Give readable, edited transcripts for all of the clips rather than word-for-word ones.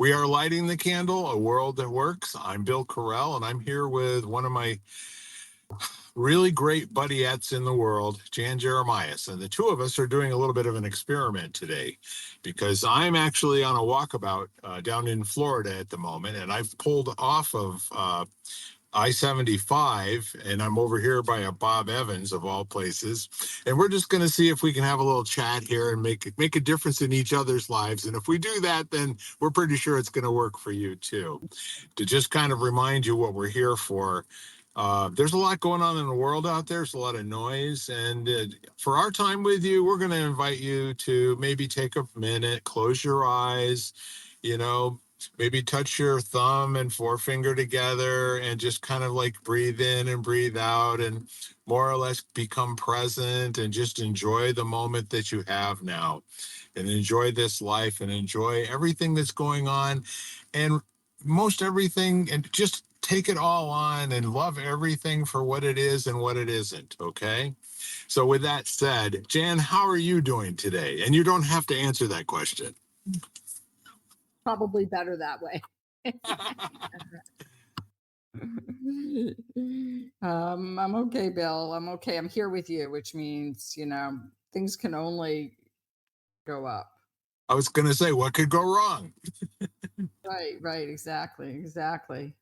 We are lighting the candle, a world that works. I'm Bill Correll, and I'm here with one of my really great buddyettes in the world, Jan Jeremias. And the two of us are doing a little bit of an experiment today because I'm actually on a walkabout down in Florida at the moment, and I've pulled off of I-75, and I'm over here by a Bob Evans of all places, and we're just going to see if we can have a little chat here and make a difference in each other's lives. And if we do that, then we're pretty sure it's going to work for you too. To just kind of remind you what we're here for. There's a lot going on in the world out there. There's a lot of noise, and for our time with you, we're going to invite you to maybe take a minute, close your eyes, maybe touch your thumb and forefinger together and just kind of like breathe in and breathe out and more or less become present and just enjoy the moment that you have now and enjoy this life and enjoy everything that's going on and most everything, and just take it all on and love everything for what it is and what it isn't. Okay. So with that said, Jan, how are you doing today? And you don't have to answer that question. Probably better that way. I'm okay, Bill. I'm okay. I'm here with you, which means, things can only go up. I was going to say, what could go wrong? Right. Exactly.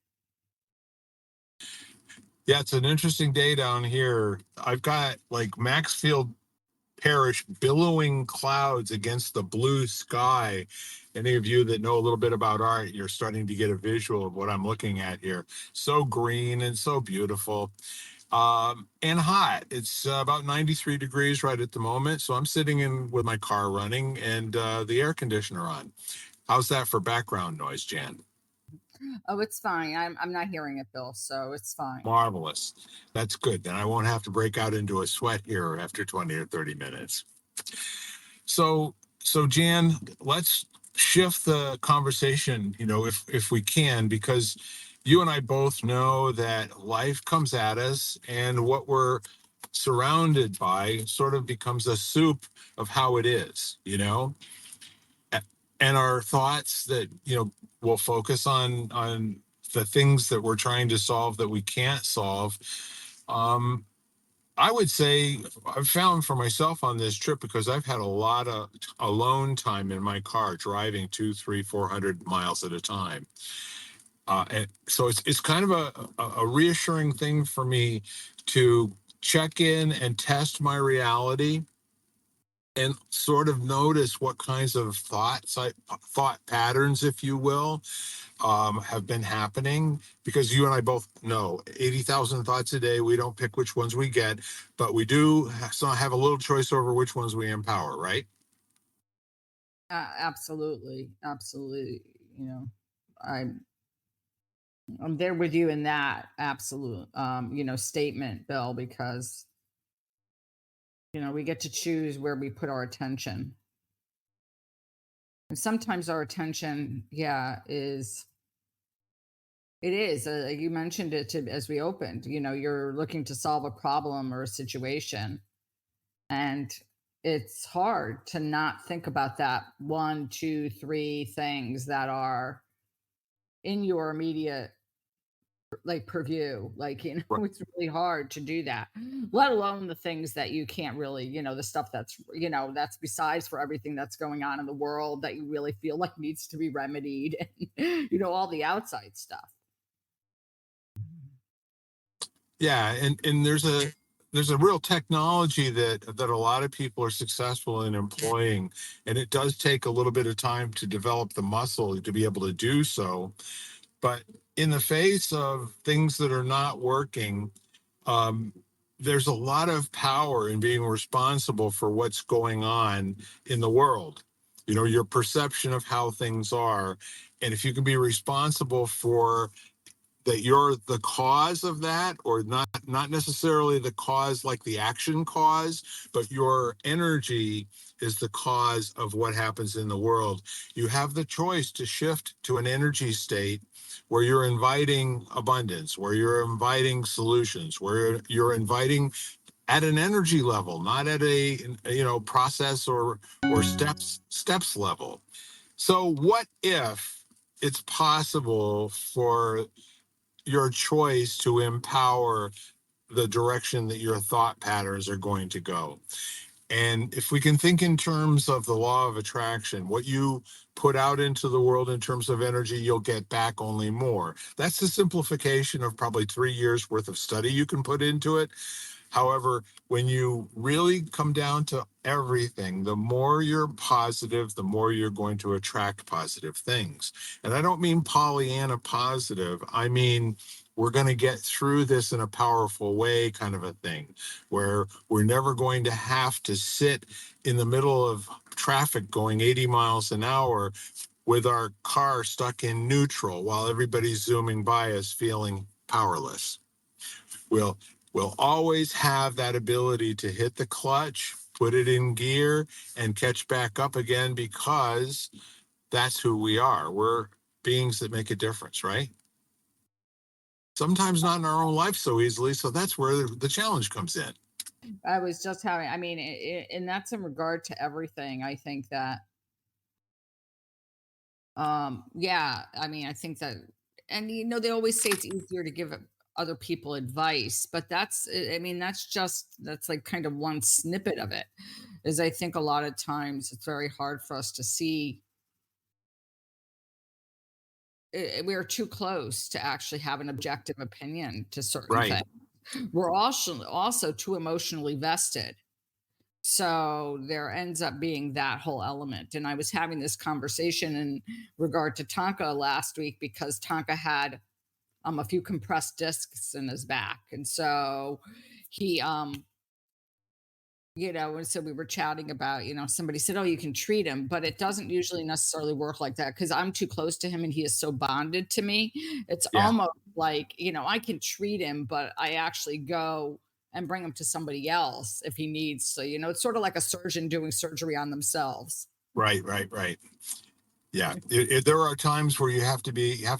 Yeah, it's an interesting day down here. I've got like Maxfield Parish billowing clouds against the blue sky. Any of you that know a little bit about art, you're starting to get a visual of what I'm looking at here. So green and so beautiful. And hot. It's about 93 degrees right at the moment. So I'm sitting in with my car running and the air conditioner on. How's that for background noise, Jan? Oh, it's fine. I'm not hearing it, Bill, so it's fine. Marvelous. That's good. Then I won't have to break out into a sweat here after 20 or 30 minutes. So Jan, let's shift the conversation, if we can, because you and I both know that life comes at us and what we're surrounded by sort of becomes a soup of how it is, and our thoughts that, will focus on the things that we're trying to solve that we can't solve. I would say I've found for myself on this trip, because I've had a lot of alone time in my car driving 200, 300, 400 miles at a time. And so it's kind of a reassuring thing for me to check in and test my reality and sort of notice what kinds of thought patterns, if you will, have been happening, because you and I both know 80,000 thoughts a day. We don't pick which ones we get, but we do have a little choice over which ones we empower, right? Absolutely. I'm there with you in that absolute, statement, Bill, because we get to choose where we put our attention. And sometimes our attention, it is. You mentioned it as we opened. You're looking to solve a problem or a situation, and it's hard to not think about that 1, 2, 3 things that are in your immediate purview. Right. It's really hard to do that, let alone the things that you can't really, the stuff that's that's besides for everything that's going on in the world that you really feel like needs to be remedied, and all the outside stuff. Yeah, and there's a real technology that a lot of people are successful in employing, and it does take a little bit of time to develop the muscle to be able to do so. But in the face of things that are not working, um, there's a lot of power in being responsible for what's going on in the world. Your perception of how things are, and if you can be responsible for that, you're the cause of that, or not necessarily the cause like the action cause, but your energy is the cause of what happens in the world. You have the choice to shift to an energy state where you're inviting abundance, where you're inviting solutions, where you're inviting at an energy level, not at a process or steps level. So what if it's possible for your choice to empower the direction that your thought patterns are going to go. And if we can think in terms of the law of attraction, what you put out into the world in terms of energy, you'll get back only more. That's the simplification of probably 3 years worth of study you can put into it. However, when you really come down to everything, the more you're positive, the more you're going to attract positive things. And I don't mean Pollyanna positive. I mean, we're going to get through this in a powerful way, kind of a thing, where we're never going to have to sit in the middle of traffic going 80 miles an hour with our car stuck in neutral while everybody's zooming by us feeling powerless. We'll we'll always have that ability to hit the clutch, put it in gear, and catch back up again because that's who we are. We're beings that make a difference, right? Sometimes not in our own life so easily. So that's where the challenge comes in. I was just having, I mean, and that's in regard to everything. I think that, yeah, I mean, I think that, and they always say it's easier to give other people advice, but I mean, that's like kind of one snippet of it. Is I think a lot of times it's very hard for us to see we're too close to actually have an objective opinion to certain Right. things. We're also too emotionally vested. So there ends up being that whole element. And I was having this conversation in regard to Tonka last week because Tonka had a few compressed discs in his back. And so he and so we were chatting about, somebody said, "Oh, you can treat him," but it doesn't usually necessarily work like that because I'm too close to him and he is so bonded to me. It's Yeah. almost like, I can treat him, but I actually go and bring him to somebody else if he needs. So, it's sort of like a surgeon doing surgery on themselves. Right. Right. Right. Yeah. There are times where you have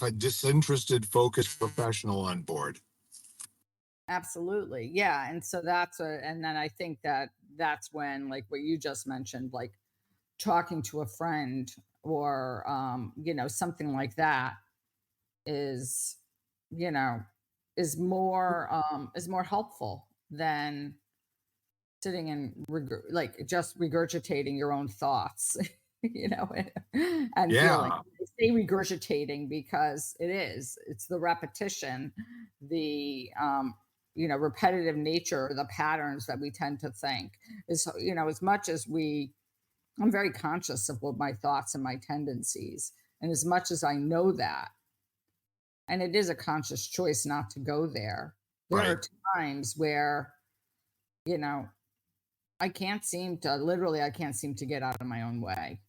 a disinterested, focused professional on board. Absolutely. Yeah. And so and then I think that that's when, like what you just mentioned, like talking to a friend or, something like that is you know is more helpful than sitting and like just regurgitating your own thoughts you know and feeling. Yeah. I say regurgitating because it's the repetition, the repetitive nature, the patterns that we tend to think is, as much as I'm very conscious of what my thoughts and my tendencies, and as much as I know that, and it is a conscious choice not to go there. There Right. are times where, you know, I can't seem to get out of my own way,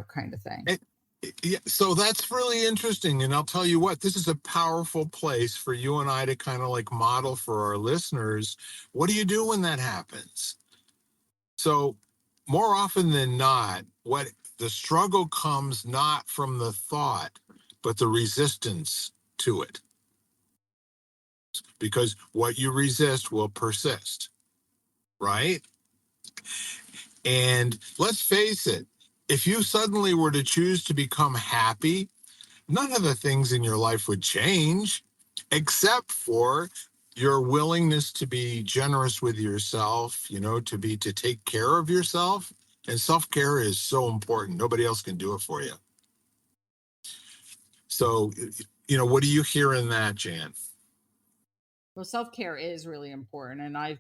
kind of thing. It, yeah, so that's really interesting. And I'll tell you what, this is a powerful place for you and I to kind of like model for our listeners. What do you do when that happens? So, more often than not, what the struggle comes not from the thought, but the resistance to it. Because what you resist will persist, right? And let's face it, if you suddenly were to choose to become happy, none of the things in your life would change except for your willingness to be generous with yourself, to take care of yourself. And self-care is so important. Nobody else can do it for you. So, what do you hear in that, Jan? Well, self-care is really important, and I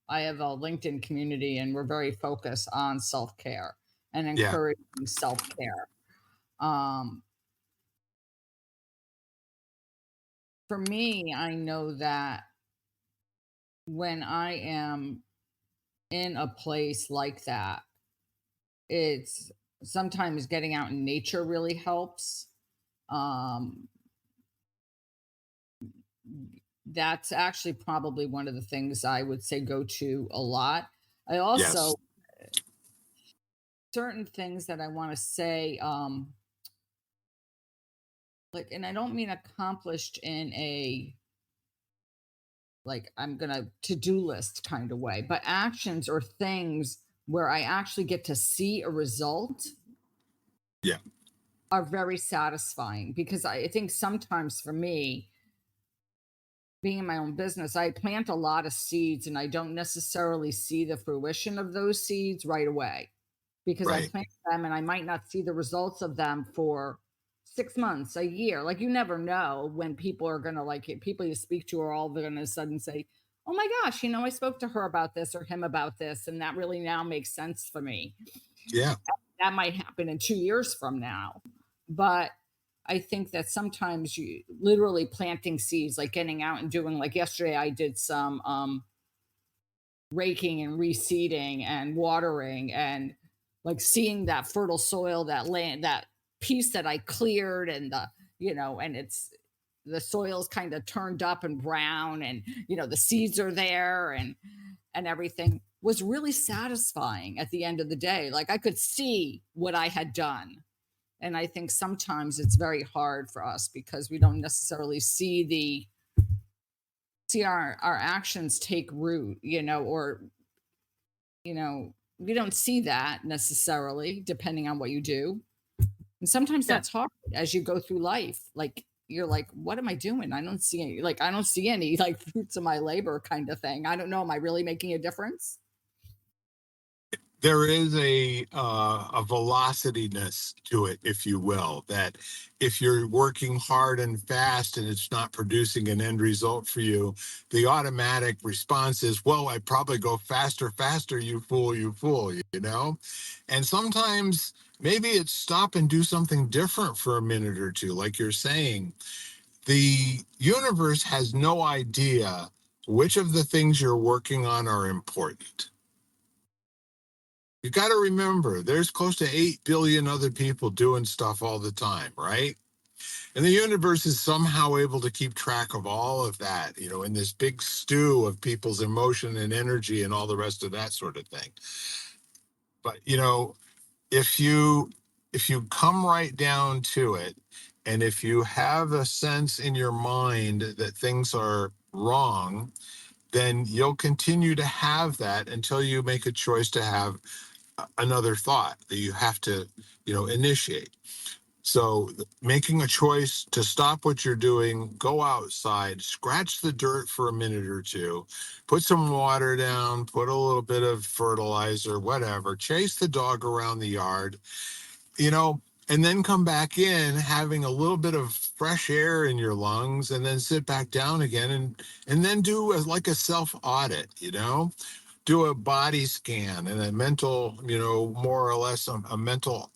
have a LinkedIn community, and we're very focused on self-care and Yeah. encouraging self-care. Um, for me, I know that when I am in a place like that, it's sometimes getting out in nature really helps. Um, that's actually probably one of the things I would say go to a lot. I Yes. also certain things that I want to say, like, and I don't mean accomplished in a like I'm gonna to-do list kind of way, but actions or things where I actually get to see a result. Yeah. are very satisfying because I think sometimes for me, being in my own business, I plant a lot of seeds and I don't necessarily see the fruition of those seeds right away because I Right. plant them and I might not see the results of them for 6 months, a year. Like you never know when people are going to like it. People you speak to are all going to sudden say, "Oh my gosh, I spoke to her about this or him about this, and that really now makes sense for me." Yeah. That might happen in 2 years from now. But I think that sometimes you literally planting seeds, like getting out and doing, like yesterday, I did some raking and reseeding and watering and like seeing that fertile soil, that land, that piece that I cleared, and and the soil's kind of turned up and brown, and the seeds are there, and everything was really satisfying at the end of the day. Like I could see what I had done. And I think sometimes it's very hard for us because we don't necessarily see our actions take root, or we don't see that necessarily depending on what you do. And sometimes Yeah. that's hard as you go through life. Like you're like, what am I doing? I don't see any like fruits of my labor kind of thing. I don't know. Am I really making a difference? There is a velocidyness to it, if you will, that if you're working hard and fast and it's not producing an end result for you, the automatic response is, well, I probably go faster, faster, you fool, you know? And sometimes maybe it's stop and do something different for a minute or two, like you're saying. The universe has no idea which of the things you're working on are important. You got to remember, there's close to 8 billion other people doing stuff all the time, right? And the universe is somehow able to keep track of all of that, in this big stew of people's emotion and energy and all the rest of that sort of thing. But, if you come right down to it, and if you have a sense in your mind that things are wrong, then you'll continue to have that until you make a choice to have another thought that you have to initiate. So making a choice to stop what you're doing, go outside, scratch the dirt for a minute or two, put some water down, put a little bit of fertilizer, whatever, chase the dog around the yard, you know and then come back in having a little bit of fresh air in your lungs, and then sit back down again, and then do like a self audit, do a body scan and a mental, more or less a mental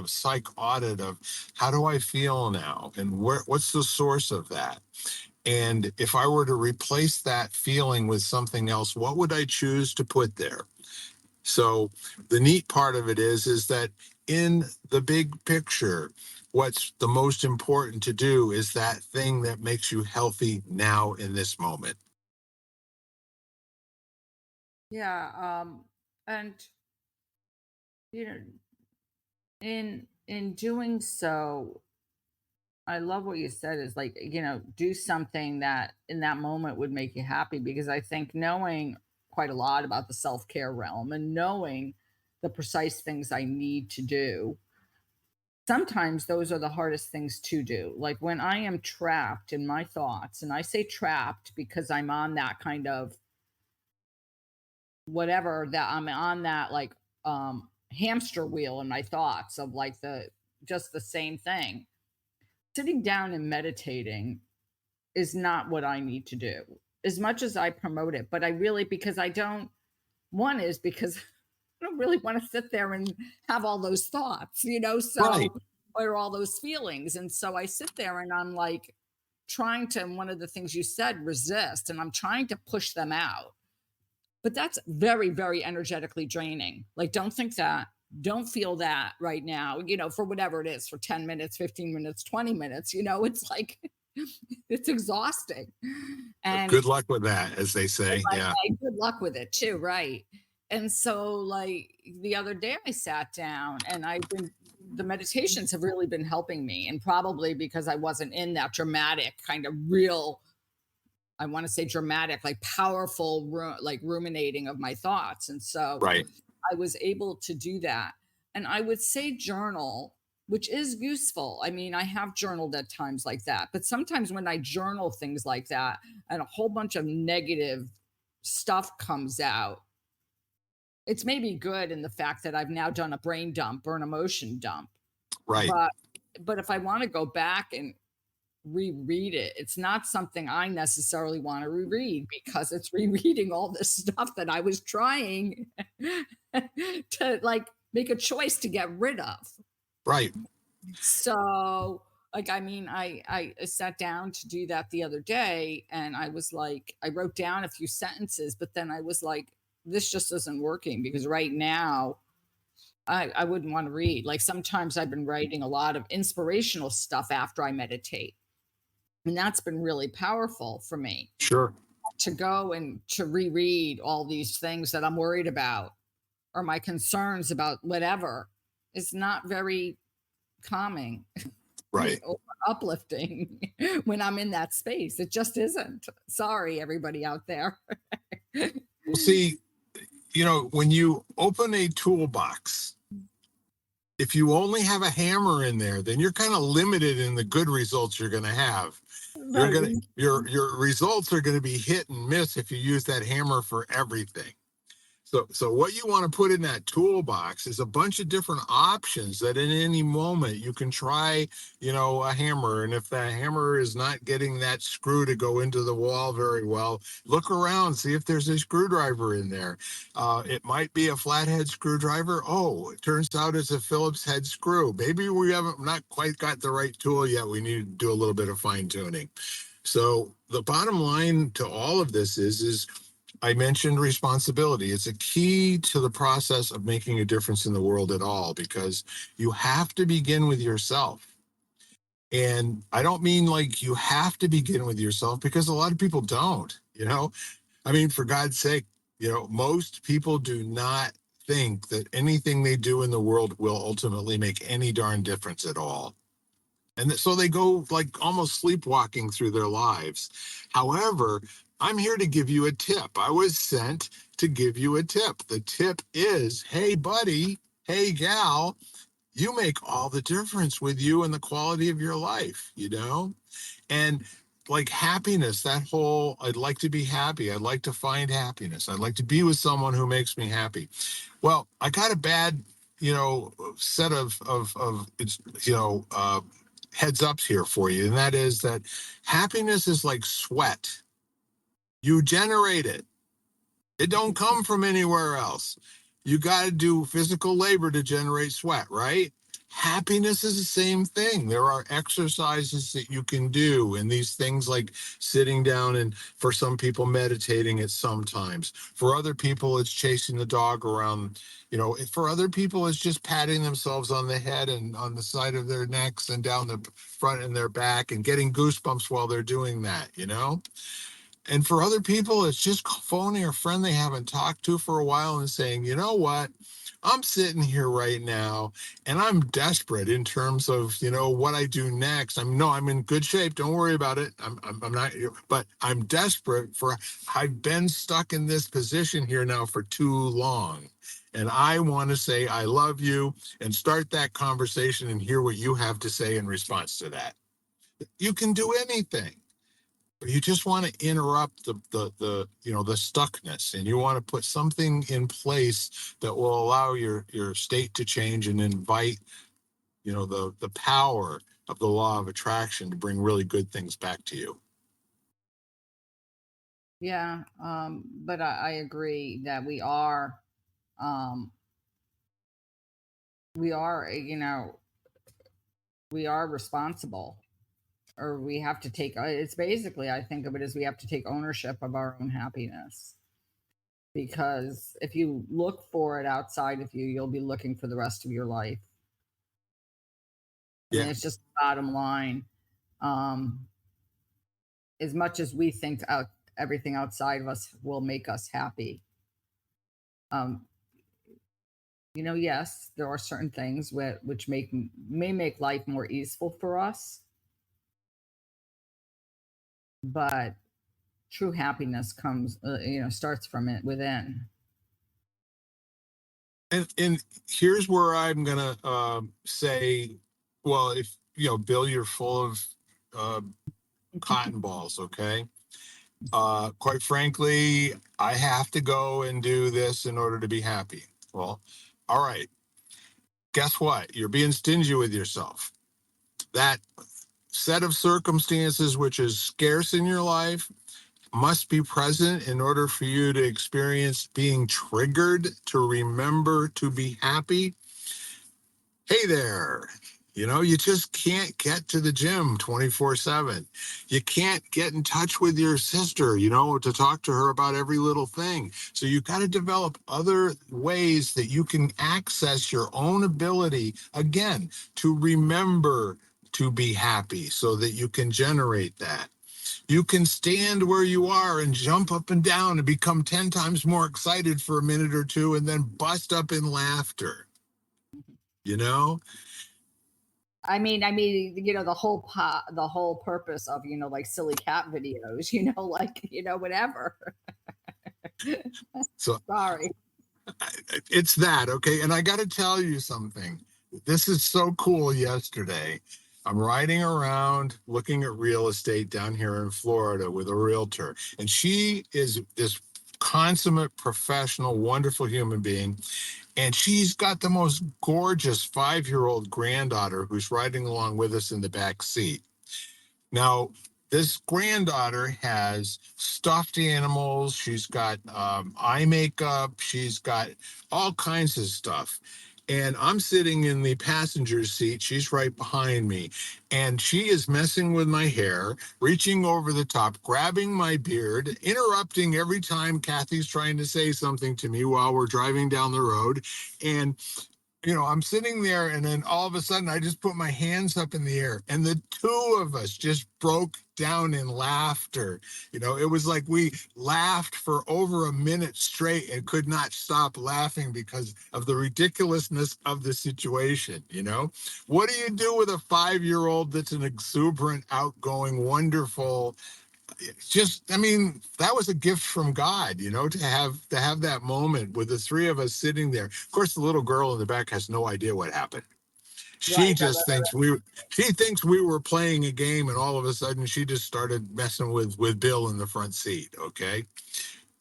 psych audit of how do I feel now, and what's the source of that, and if I were to replace that feeling with something else, what would I choose to put there? So the neat part of it is that in the big picture, what's the most important to do is that thing that makes you healthy now in this moment. Yeah. And you know, in doing so, I love what you said is like, do something that in that moment would make you happy because I think knowing quite a lot about the self-care realm and knowing the precise things I need to do, sometimes those are the hardest things to do. Like when I am trapped in my thoughts, and I say trapped because I'm on that kind of whatever that I'm on that like hamster wheel in my thoughts of like the just the same thing. Sitting down and meditating is not what I need to do as much as I promote it. But I really, because I don't, one is because I don't really want to sit there and have all those thoughts, Right. or all those feelings. And so I sit there and I'm like trying to, and one of the things you said, resist, and I'm trying to push them out. But that's very, very energetically draining. Like, don't think that. Don't feel that right now, for whatever it is, for 10 minutes, 15 minutes, 20 minutes, it's like, it's exhausting. And Good luck with that, as they say. like, Yeah. hey, good luck with it too, right? And so, like the other day, I sat down and the meditations have really been helping me, and probably because I wasn't in that dramatic kind of real, I want to say dramatic, like powerful, like ruminating of my thoughts. And so Right. I was able to do that. And I would say journal. which is useful. I mean, I have journaled at times like that, but sometimes when I journal things like that and a whole bunch of negative stuff comes out, it's maybe good in the fact that I've now done a brain dump or an emotion dump. Right. But if I want to go back and reread it, it's not something I necessarily want to reread because it's rereading all this stuff that I was trying to like make a choice to get rid of. Right. So, like, I mean, I sat down to do that the other day, and I was like, I wrote down a few sentences, but then I was like, this just isn't working because right now I wouldn't want to read. Like sometimes I've been writing a lot of inspirational stuff after I meditate. And that's been really powerful for me Sure. to go and to reread all these things that I'm worried about or my concerns about whatever. It's not very calming Right. or uplifting when I'm in that space. It just isn't. Sorry, everybody out there. Well, see, when you open a toolbox, if you only have a hammer in there, then you're kind of limited in the good results you're going to have. You're Right. going to your results are going to be hit and miss if you use that hammer for everything. So what you want to put in that toolbox is a bunch of different options that in any moment you can try, a hammer. And if that hammer is not getting that screw to go into the wall very well, look around, see if there's a screwdriver in there. It might be a flathead screwdriver. Oh, it turns out it's a Phillips head screw. Maybe we haven't not quite got the right tool yet. We need to do a little bit of fine tuning. So the bottom line to all of this is I mentioned responsibility. It's a key to the process of making a difference in the world at all, because you have to begin with yourself. And I don't mean like you have to begin with yourself, because a lot of people don't. I mean, for God's sake, most people do not think that anything they do in the world will ultimately make any darn difference at all. And so they go like almost sleepwalking through their lives. However, I'm here to give you a tip. I was sent to give you a tip. The tip is, hey, buddy, hey, gal, you make all the difference with you and the quality of your life. And like happiness, that whole, I'd like to be happy. I'd like to find happiness. I'd like to be with someone who makes me happy. Well, I got a bad, set of it's, heads ups here for you. And that is that happiness is like sweat. You generate it. It don't come from anywhere else. You got to do physical labor to generate sweat, right? Happiness is the same thing. There are exercises that you can do, and these things like sitting down, and for some people, meditating at sometimes. For other people, it's chasing the dog around. For other people, it's just patting themselves on the head and on the side of their necks and down the front and their back and getting goosebumps while they're doing that. And for other people, it's just phoning a friend they haven't talked to for a while and saying, you know what? I'm sitting here right now and I'm desperate in terms of, what I do next. I'm in good shape. Don't worry about it. I'm not, but I'm desperate I've been stuck in this position here now for too long. And I want to say, I love you, and start that conversation and hear what you have to say in response to that. You can do anything. You just want to interrupt the stuckness, and you want to put something in place that will allow your state to change and invite the power of the law of attraction to bring really good things back to you. Yeah, but I agree that um, we are, we are responsible, or we have to take. It's basically, I think of it as we have to take ownership of our own happiness. Because if you look for it outside of you, you'll be looking for the rest of your life. I mean, Yeah. it's just the bottom line. Um, as much as we think everything outside of us will make us happy, um, yes, there are certain things which may make life more easeful for us, but true happiness comes, starts from it within. And here's where I'm gonna say Well, if Bill, you're full of uh, cotton balls, okay? Quite frankly, I have to go and do this in order to be happy. Well, all right. Guess what? You're being stingy with yourself. That set of circumstances which is scarce in your life must be present in order for you to experience being triggered to remember to be happy. Hey there. You just can't get to the gym 24/7. You can't get in touch with your sister, to talk to her about every little thing. So you got to develop other ways that you can access your own ability, again, to remember to be happy so that you can generate that. You can stand where you are and jump up and down and become 10 times more excited for a minute or two and then bust up in laughter, you know? The whole purpose of like silly cat videos, whatever. So Sorry. it's that, okay? And I got to tell you something. This is so cool. Yesterday, I'm riding around looking at real estate down here in Florida with a realtor, and she is this consummate professional, wonderful human being. And she's got the most gorgeous 5-year-old granddaughter who's riding along with us in the back seat. Now, this granddaughter has stuffed animals. She's got eye makeup. She's got all kinds of stuff. And I'm sitting in the passenger seat. She's right behind me. And she is messing with my hair, reaching over the top, grabbing my beard, interrupting every time Kathy's trying to say something to me while we're driving down the road. And I'm sitting there, and then all of a sudden I just put my hands up in the air, and the two of us just broke down in laughter. It was like we laughed for over a minute straight and could not stop laughing because of the ridiculousness of the situation. What do you do with a 5-year-old that's an exuberant, outgoing, wonderful, I mean, that was a gift from God, to have that moment with the three of us sitting there. Of course, the little girl in the back has no idea what happened. She Right. just thinks we were playing a game, and all of a sudden she just started messing with Bill in the front seat. Okay.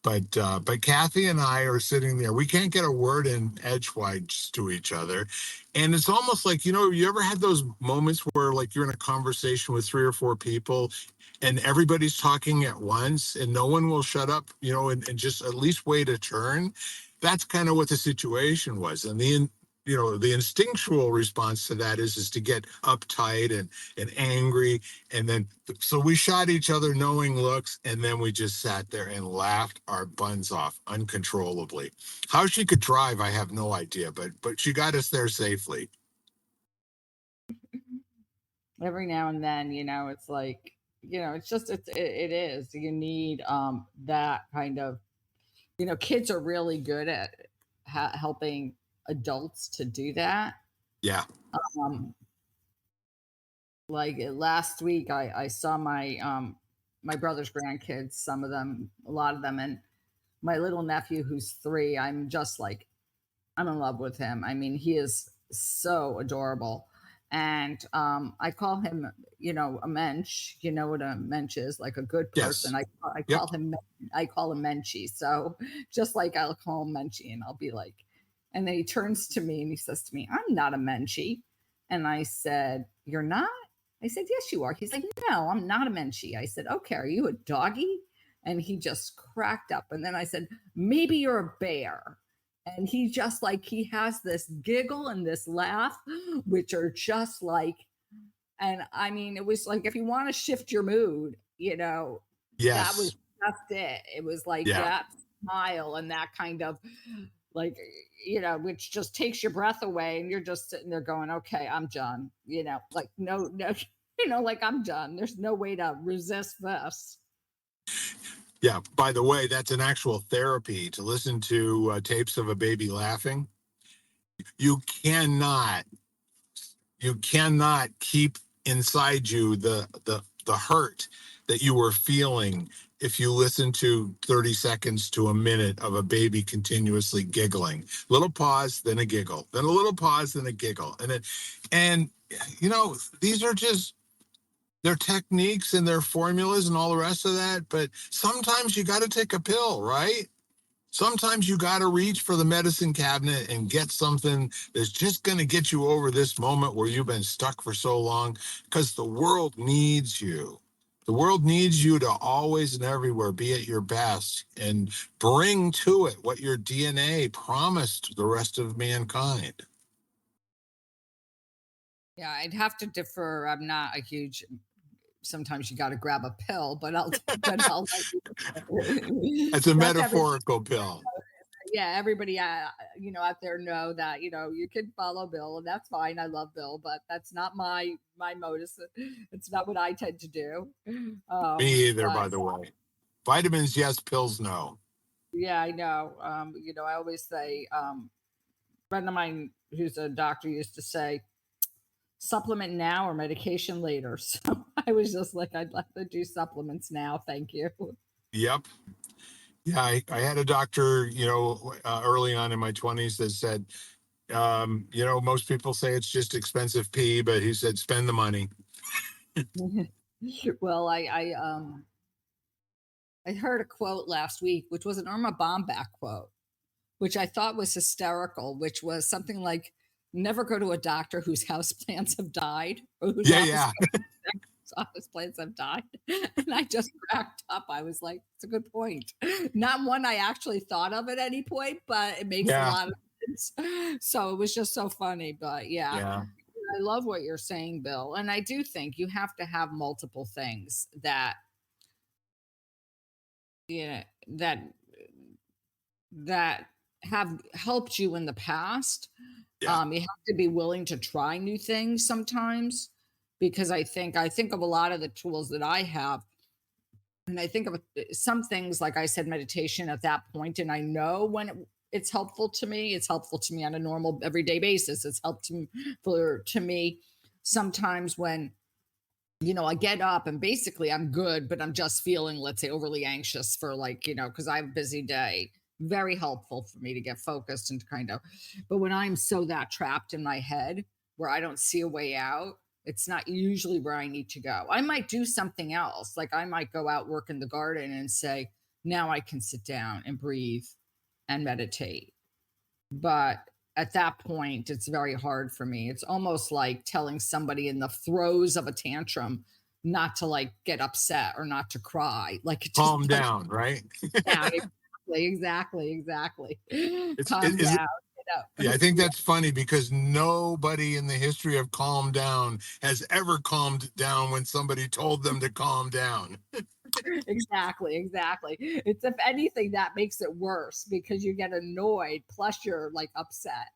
But Kathy and I are sitting there. We can't get a word in edgewise to each other. And it's almost like, you ever had those moments where like you're in a conversation with 3 or 4 people and everybody's talking at once and no one will shut up, and just at least wait a turn. That's kind of what the situation was. And the instinctual response to that is to get uptight and angry. And then so we shot each other knowing looks, and then we just sat there and laughed our buns off uncontrollably. How she could drive, I have no idea, but she got us there safely. Every now and then, it's like, it's just it is. You need that kind of, kids are really good at helping adults to do that. Yeah. Um, like last week, I saw my brother's grandkids, some of them, a lot of them, and my little nephew who's 3. I'm in love with him. I mean, he is so adorable. And I call him, a mensch. You know what a mensch is, like a good person. Yes. I Yep. call him Menchie. So just like I'll call him Menchie, and I'll be like, and then he turns to me and he says to me, "I'm not a Menchie." And I said, "You're not?" I said, "Yes, you are." He's like, "No, I'm not a Menchie." I said, "Okay, are you a doggy?" And he just cracked up. And then I said, "Maybe you're a bear." And he just like, he has this giggle and this laugh, which are just like, and I mean, it was like, if you want to shift your mood, that was Yes. just it. It was like Yeah. that smile and that kind of like, which just takes your breath away. And you're just sitting there going, okay, I'm done, like, no, no, like I'm done. There's no way to resist this. Yeah. By the way, that's an actual therapy to listen to tapes of a baby laughing. You cannot you cannot keep inside you the hurt that you were feeling if you listen to 30 seconds to a minute of a baby continuously giggling. Little pause, then a giggle, then a little pause, then a giggle. And you know, these are just their techniques and their formulas and all the rest of that. But sometimes you got to take a pill, right? Sometimes you got to reach for the medicine cabinet and get something that's just going to get you over this moment where you've been stuck for so long, because the world needs you. The world needs you to always and everywhere be at your best and bring to it what your DNA promised the rest of mankind. Yeah, I'd have to differ. I'm not a huge. Sometimes you got to grab a pill, but I'll. But I'll. It's a Let everybody. metaphorical pill. Yeah, everybody. Out there know that you can follow Bill, and that's fine. I love Bill, but that's not my modus. It's not what I tend to do. Me either, But by the way. Vitamins, yes, pills, no. yeah, I know. I always say, friend of mine who's a doctor used to say, supplement now or medication later. So I was just like, I'd like to do supplements now. Thank you. Yep. Yeah, I had a doctor, early on in my 20s that said, most people say it's just expensive pee, but he said, spend the money. Well, I heard a quote last week, which was an Irma Bomback quote, which I thought was hysterical, which was something like, never go to a doctor whose houseplants have died or whose Yeah, office yeah, plants have died. And I just cracked up. I was like, it's a good point. Not one I actually thought of at any point, but it makes a yeah, lot of sense. So it was just so funny. But yeah, yeah. I love what you're saying, Bill. And I do think you have to have multiple things that, yeah, that have helped you in the past. Yeah. You have to be willing to try new things sometimes, because I think of a lot of the tools that I have, and I think of some things, like I said, meditation at that point, and I know when it's helpful to me. It's helpful to me on a normal everyday basis. It's helped to me sometimes when I get up and basically I'm good, but I'm just feeling, let's say, overly anxious for, like, because I have a busy day. Very helpful for me to get focused and to kind of, but when I'm so that trapped in my head where I don't see a way out, it's not usually where I need to go. I might do something else. Like I might go out, work in the garden and say, now I can sit down and breathe and meditate. But at that point, it's very hard for me. It's almost like telling somebody in the throes of a tantrum not to, like, get upset or not to cry. Like it just Calm doesn't. down, right? Yeah, exactly. It's, Calm it, is it, down. yeah, I think Yeah, that's funny because nobody in the history of calm down has ever calmed down when somebody told them to calm down. exactly. It's, if anything, that makes it worse because you get annoyed, plus you're like upset.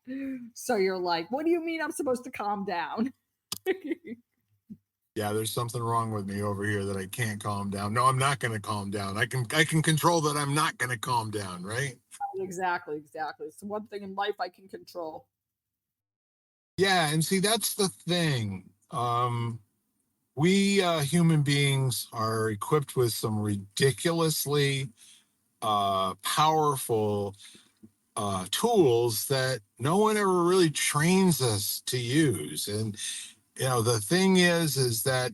So you're like, what do you mean I'm supposed to calm down? Yeah, there's something wrong with me over here that I can't calm down. No, I'm not going to calm down. I can control that I'm not going to calm down, right? Exactly. It's the one thing in life I can control. Yeah, and see that's the thing. We human beings are equipped with some ridiculously powerful tools that no one ever really trains us to use. And the thing is that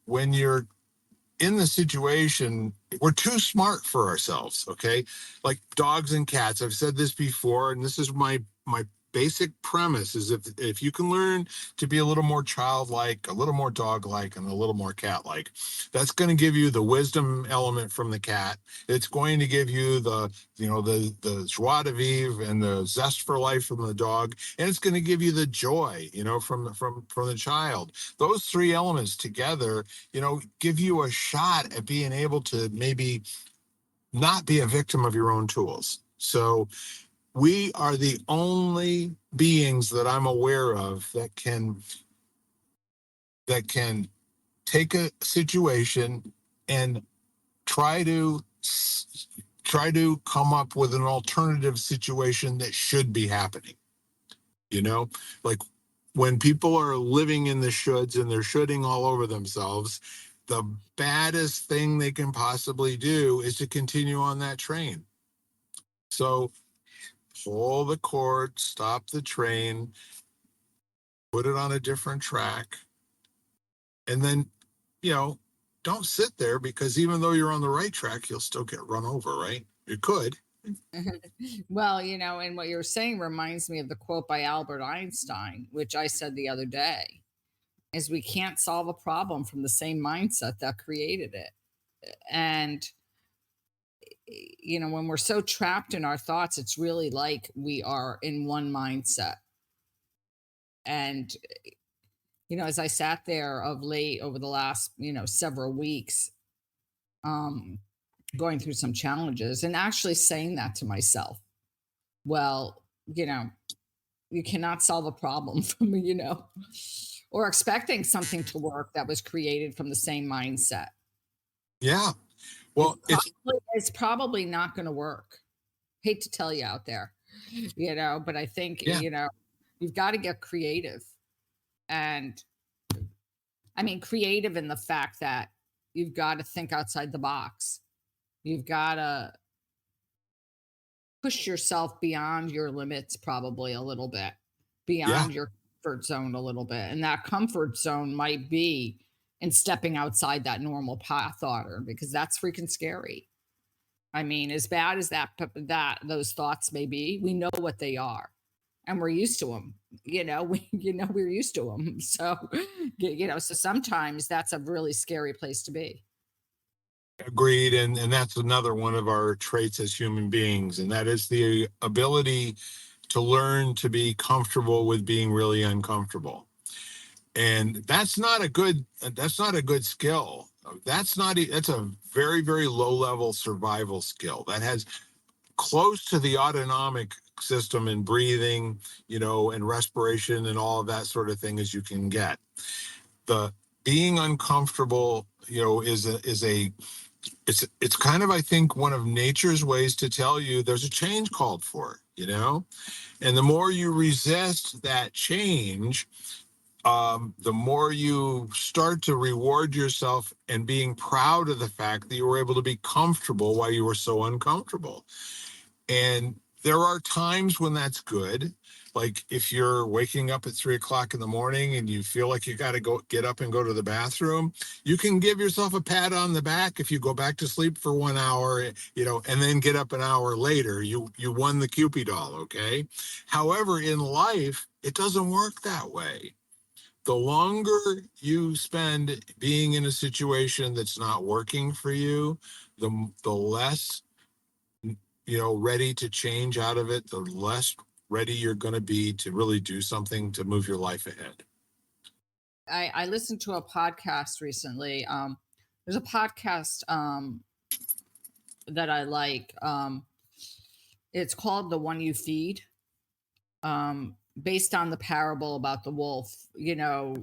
when you're in the situation, we're too smart for ourselves. Okay, like dogs and cats. I've said this before, and this is my basic premise: is if you can learn to be a little more childlike, a little more dog-like, and a little more cat-like, that's going to give you the wisdom element from the cat. It's going to give you the joie de vivre and the zest for life from the dog, and it's going to give you the joy, from the child. Those three elements together, give you a shot at being able to maybe not be a victim of your own tools. So we are the only beings that I'm aware of that can take a situation and try to try to come up with an alternative situation that should be happening. you know like when people are living in the shoulds and they're shoulding all over themselves, the baddest thing they can possibly do is to continue on that train. So pull the cord, stop the train, put it on a different track, and then, you know, don't sit there, because even though you're on the right track, you'll still get run over, right? You could. Well, and what you're saying reminds me of the quote by Albert Einstein, which I said the other day, is we can't solve a problem from the same mindset that created it. And when we're so trapped in our thoughts, it's really like we are in one mindset. And as I sat there of late over the last, several weeks, um, going through some challenges and actually saying that to myself, well, you cannot solve a problem from, or expecting something to work that was created from the same mindset. Yeah. It Well, it's probably not going to work. Hate to tell you out there, but I think, yeah, you've got to get creative. And I mean, creative in the fact that you've got to think outside the box. You've got to push yourself beyond your limits, probably a little bit, yeah, beyond your comfort zone a little bit. And that comfort zone might be in stepping outside that normal path order, because that's freaking scary. I mean, as bad as that those thoughts may be, we know what they are, and we're used to them. We're used to them. So, so sometimes that's a really scary place to be. agreed. And that's another one of our traits as human beings, and that is the ability to learn to be comfortable with being really uncomfortable. And that's not a good skill. That's a very, very low level survival skill that has close to the autonomic system in breathing, and respiration and all of that sort of thing as you can get. The being uncomfortable, it's kind of, I think, one of nature's ways to tell you there's a change called for, and the more you resist that change, the more you start to reward yourself and being proud of the fact that you were able to be comfortable while you were so uncomfortable. And there are times when that's good. Like if you're waking up at 3 o'clock in the morning and you feel like you got to go get up and go to the bathroom, you can give yourself a pat on the back if you go back to sleep for 1 hour, and then get up an hour later. You won the Cupid doll, okay? However, in life, it doesn't work that way. The longer you spend being in a situation that's not working for you, the less ready to change out of it, the less ready you're going to be to really do something to move your life ahead. I listened to a podcast recently. There's a podcast that I like. It's called The One You Feed, based on the parable about the wolf. The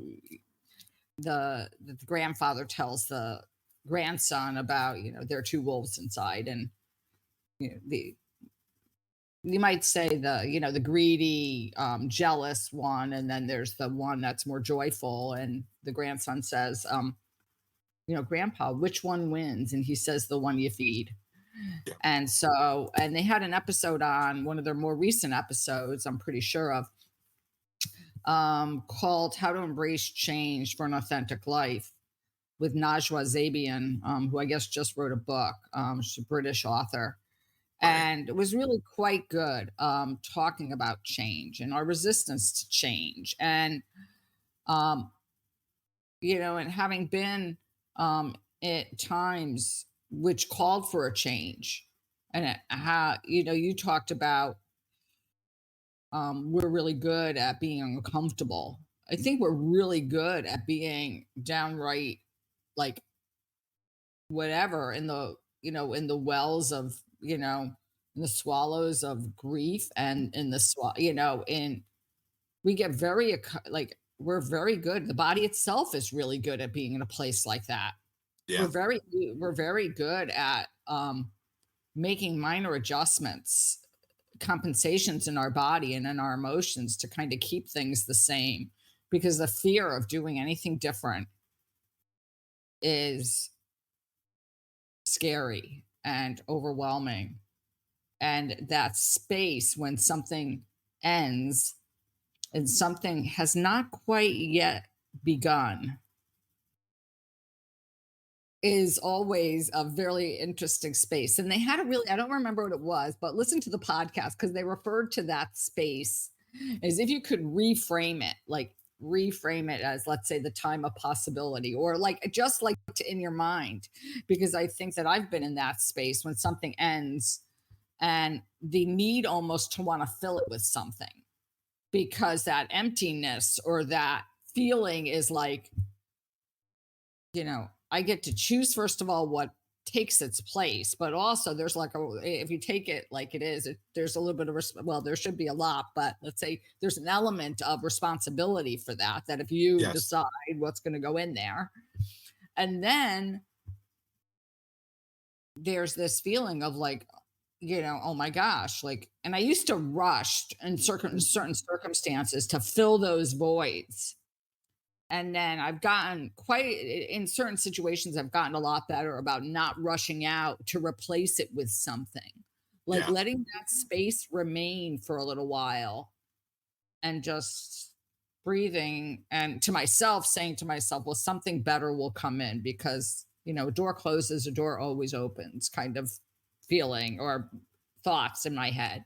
grandfather tells the grandson about, there are two wolves inside, and the you might say the greedy, jealous one, and then there's the one that's more joyful. And the grandson says, grandpa, which one wins? And he says, the one you feed. Yeah. And they had an episode on one of their more recent episodes, I'm pretty sure of, called How to Embrace Change for an Authentic Life, with Najwa Zabian, who I guess just wrote a book. She's a British author. Right. And it was really quite good, talking about change and our resistance to change. And, um, and having been at times which called for a change. And how, you talked about, we're really good at being uncomfortable. I think we're really good at being downright, like, whatever, in the wells of, in the swallows of grief, and in the in we get very like, we're very good. The body itself is really good at being in a place like that. Yeah. We're very good at making minor adjustments, compensations in our body and in our emotions to kind of keep things the same, because the fear of doing anything different is scary and overwhelming. And that space when something ends, and something has not quite yet begun is always a very interesting space. And they had a really, I don't remember what it was, but listen to the podcast because they referred to that space as if you could reframe it, like reframe it as, let's say, the time of possibility, or like just like in your mind. Because I think that I've been in that space when something ends and the need almost to want to fill it with something, because that emptiness or that feeling is like, I get to choose, first of all, what takes its place, but also there's like if you take it like it is, there's a little bit of, well, there should be a lot, but let's say there's an element of responsibility for that, that if you Yes. decide what's going to go in there. And then there's this feeling of like, oh my gosh, like, and I used to rush in certain circumstances to fill those voids. And then I've gotten quite, in certain situations, I've gotten a lot better about not rushing out to replace it with something, like Yeah. letting that space remain for a little while and just breathing, and to myself saying to myself, well, something better will come in, because a door closes, a door always opens, kind of feeling or thoughts in my head.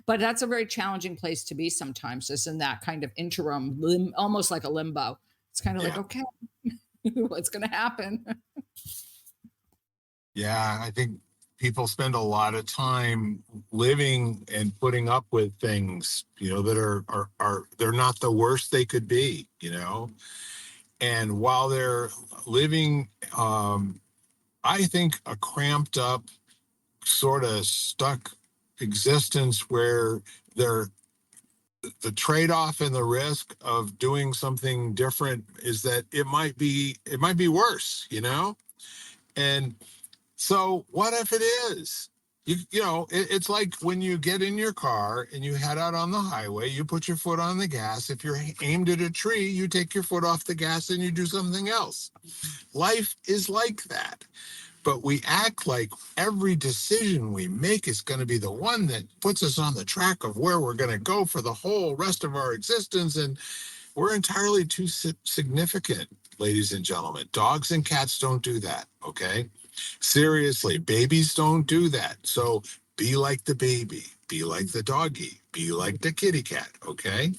But that's a very challenging place to be sometimes, is in that kind of interim, almost like a limbo. It's kind of like, Yeah. okay, what's going to happen? Yeah. I think people spend a lot of time living and putting up with things, that are they're not the worst they could be, and while they're living, I think, a cramped up, sort of stuck existence where they're the trade-off and the risk of doing something different is that it might be worse, and so what if it is? It's like when you get in your car and you head out on the highway, you put your foot on the gas. If you're aimed at a tree, you take your foot off the gas and you do something else. Life is like that, but we act like every decision we make is going to be the one that puts us on the track of where we're going to go for the whole rest of our existence. And we're entirely too significant, ladies and gentlemen. Dogs and cats don't do that. Okay. Seriously, babies don't do that. So be like the baby, be like the doggy, be like the kitty cat. Okay.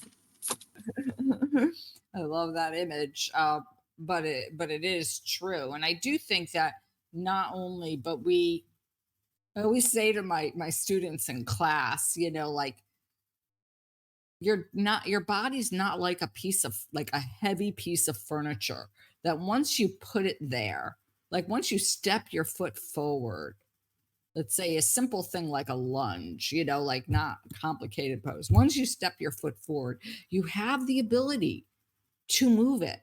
I love that image, but it is true, and I do think that not only, but I always say to my students in class, like, your body's not like a piece of, like a heavy piece of furniture, that once you put it there, like once you step your foot forward, let's say a simple thing like a lunge, like not complicated pose. Once you step your foot forward, you have the ability to move it.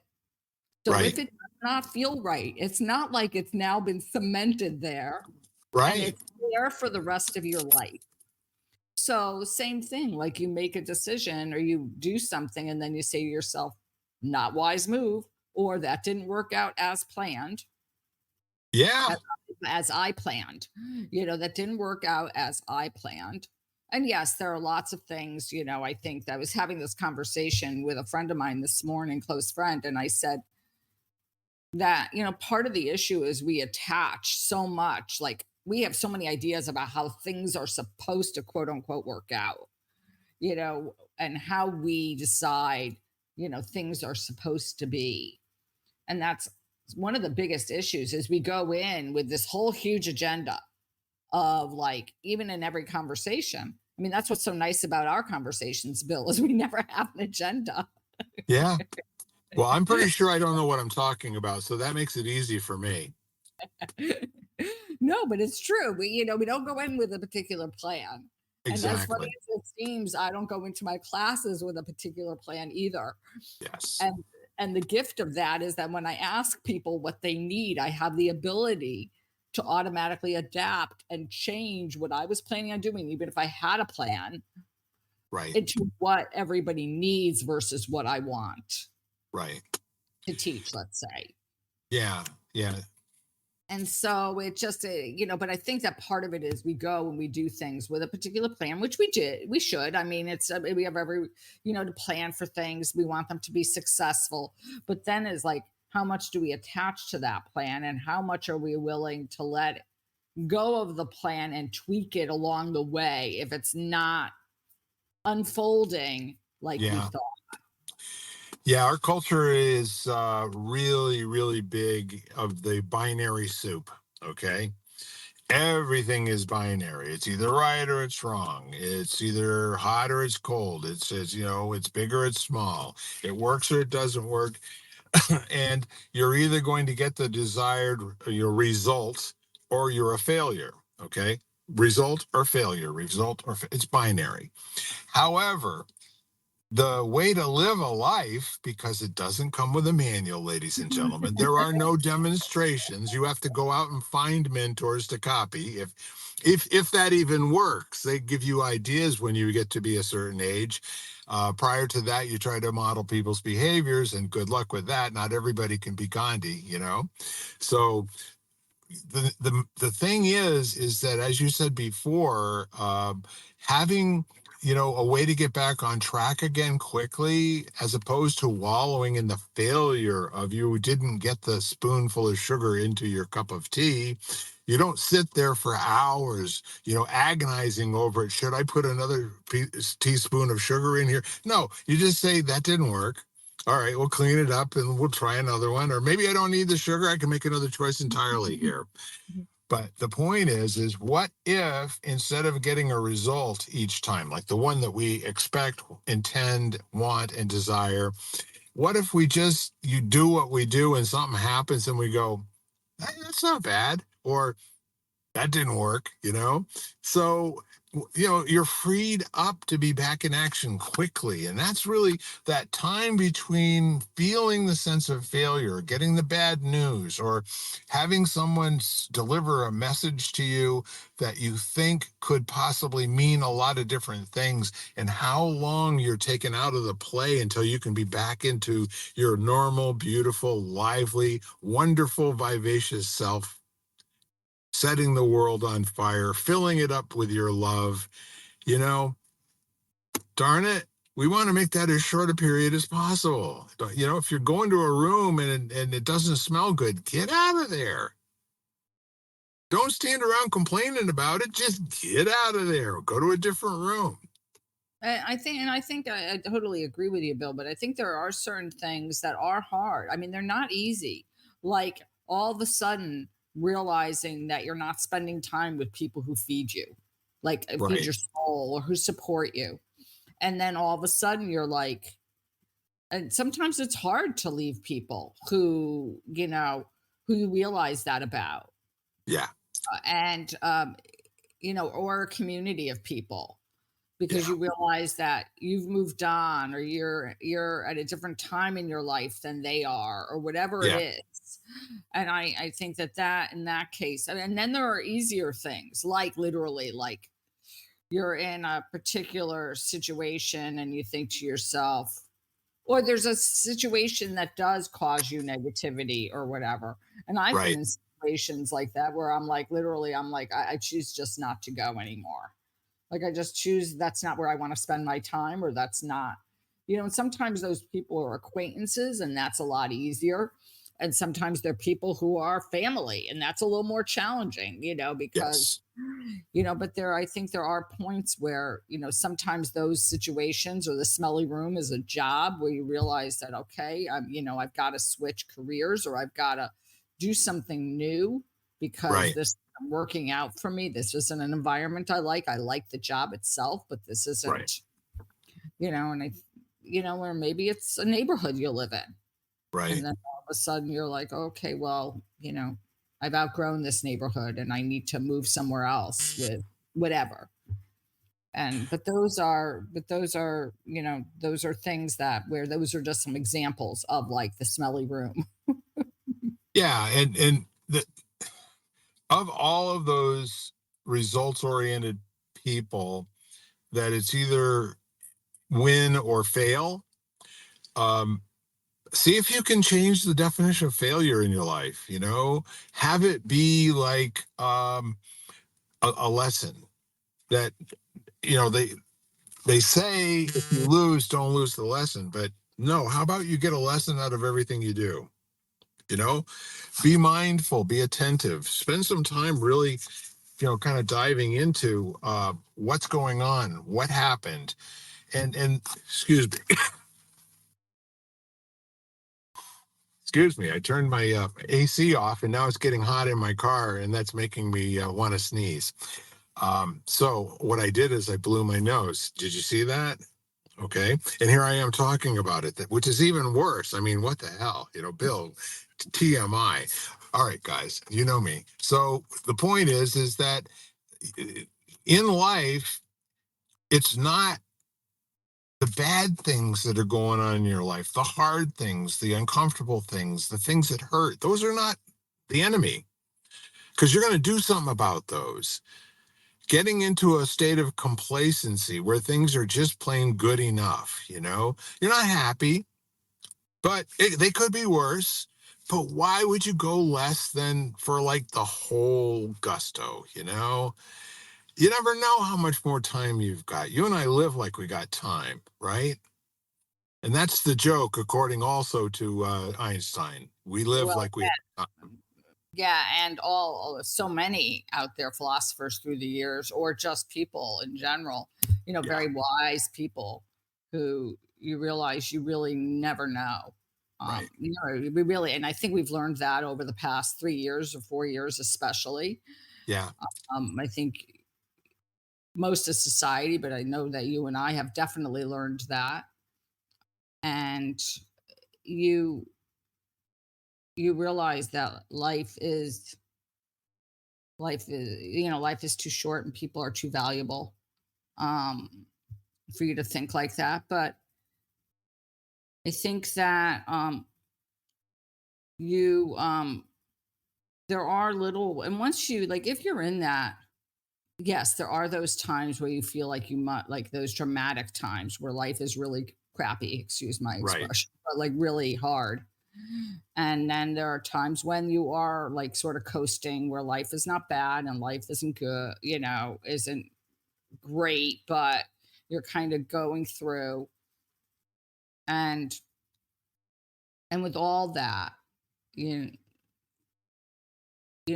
So Right. if it does not feel right, it's not like it's now been cemented there and Right. it's there for the rest of your life. So, same thing, like you make a decision or you do something and then you say to yourself, not wise move, or that didn't work out as planned, Yeah. as, as I planned, that didn't work out as I planned. And yes, there are lots of things, I think that I was having this conversation with a friend of mine this morning, close friend, and I said that, part of the issue is we attach so much, like we have so many ideas about how things are supposed to quote unquote work out, and how we decide, things are supposed to be. And that's one of the biggest issues, is we go in with this whole huge agenda of, like, even in every conversation. I mean, that's what's so nice about our conversations, Bill, is we never have an agenda. Yeah. Well, I'm pretty sure I don't know what I'm talking about, so that makes it easy for me. No, but it's true. We don't go in with a particular plan. And as funny Exactly. as it seems, I don't go into my classes with a particular plan either. Yes. And the gift of that is that when I ask people what they need, I have the ability to automatically adapt and change what I was planning on doing, even if I had a plan, Right. into what everybody needs versus what I want Right. to teach, let's say. Yeah. Yeah. And so it just, but I think that part of it is we go and we do things with a particular plan, which we should. I mean, we have every, to plan for things. We want them to be successful. But then is like, how much do we attach to that plan, and how much are we willing to let go of the plan and tweak it along the way if it's not unfolding like we Yeah. thought? Yeah, our culture is really, really big of the binary soup. Okay. Everything is binary. It's either right or it's wrong. It's either hot or it's cold. It says, it's big or it's small. It works or it doesn't work. And you're either going to get the desired your result or you're a failure. Okay. Result or failure, it's binary. However, the way to live a life, because it doesn't come with a manual, ladies and gentlemen, there are no demonstrations. You have to go out and find mentors to copy, if that even works. They give you ideas when you get to be a certain age. Prior to that, you try to model people's behaviors, and good luck with that. Not everybody can be Gandhi. So the thing is that, as you said before, having a way to get back on track again quickly, as opposed to wallowing in the failure of you didn't get the spoonful of sugar into your cup of tea. You don't sit there for hours, agonizing over it. Should I put another teaspoon of sugar in here? No, you just say that didn't work. All right, we'll clean it up and we'll try another one. Or maybe I don't need the sugar. I can make another choice entirely here. But the point is what if, instead of getting a result each time, like the one that we expect, intend, want, and desire, what if you do what we do and something happens and we go, "Hey, that's not bad," or that didn't work. So you're freed up to be back in action quickly, and that's really that time between feeling the sense of failure, getting the bad news, or having someone deliver a message to you that you think could possibly mean a lot of different things, and how long you're taken out of the play until you can be back into your normal, beautiful, lively, wonderful, vivacious self, setting the world on fire, filling it up with your love. You know, Darn it, we want to make that as short a period as possible. If you're going to a room and it doesn't smell good, get out of there. Don't stand around complaining about it. Just get out of there. Go to a different room. I totally agree with you, Bill. But I think there are certain things that are hard. I mean, they're not easy. Like all of a sudden realizing that you're not spending time with people who feed you, like feed Right. your soul, or who support you, and then all of a sudden you're like, and sometimes it's hard to leave people who you realize that about, Yeah. and or a community of people, because Yeah. you realize that you've moved on, or you're at a different time in your life than they are, or whatever it Yeah. is. And I think that in that case, and then there are easier things, like literally, like you're in a particular situation and you think to yourself, or there's a situation that does cause you negativity or whatever. And I've been Right. in situations like that where I'm like, literally, I'm like, I choose just not to go anymore. Like, I just choose that's not where I want to spend my time, or that's not, and sometimes those people are acquaintances, and that's a lot easier. And sometimes they're people who are family, and that's a little more challenging, because, Yes. but I think there are points where, sometimes those situations, or the smelly room is a job where you realize that, okay, I've got to switch careers, or I've got to do something new, because Right. this isn't working out for me. This isn't an environment I like. I like the job itself, but this Right. isn't, and or maybe it's a neighborhood you live in. And Right. then all of a sudden you're like, okay, well, I've outgrown this neighborhood and I need to move somewhere else with whatever. And those are things that, where those are just some examples of like the smelly room. Yeah. And of all of those results oriented people, that it's either win or fail. Um, See if you can change the definition of failure in your life, have it be like a lesson that, they say if you lose, don't lose the lesson. But no, how about you get a lesson out of everything you do? You know, be mindful, be attentive, spend some time really, kind of diving into what's going on, what happened. And excuse me, excuse me, I turned my AC off and now it's getting hot in my car and that's making me want to sneeze. So what I did is I blew my nose. Did you see that? Okay. And here I am talking about it, which is even worse. I mean, what the hell? Bill, TMI. All right, guys, you know me. So the point is that in life, it's not the bad things that are going on in your life, the hard things, the uncomfortable things, the things that hurt. Those are not the enemy because you're going to do something about those. Getting into a state of complacency where things are just plain good enough, you're not happy, but they could be worse. But why would you go less than for like the whole gusto? You never know how much more time you've got. You and I live like we got time, right? And that's the joke, according also to Einstein. We live Well, like we have time. yeah, and so many out there, philosophers through the years, or just people in general, Yeah, very wise people who you realize you really never know. right. We really, and I think we've learned that over the past 3 years or 4 years, especially. Yeah, I think most of society, but I know that you and I have definitely learned that. And you you realize that life is too short and people are too valuable um for you to think like that. But I think that you there are little, and once you, like, if you're in that, yes, there are those times where you feel like you might, like those dramatic times where life is really crappy, excuse my right. expression, but like really hard. And then there are times when you are like sort of coasting, where life is not bad and life isn't good, isn't great, but you're kind of going through. And with all that, you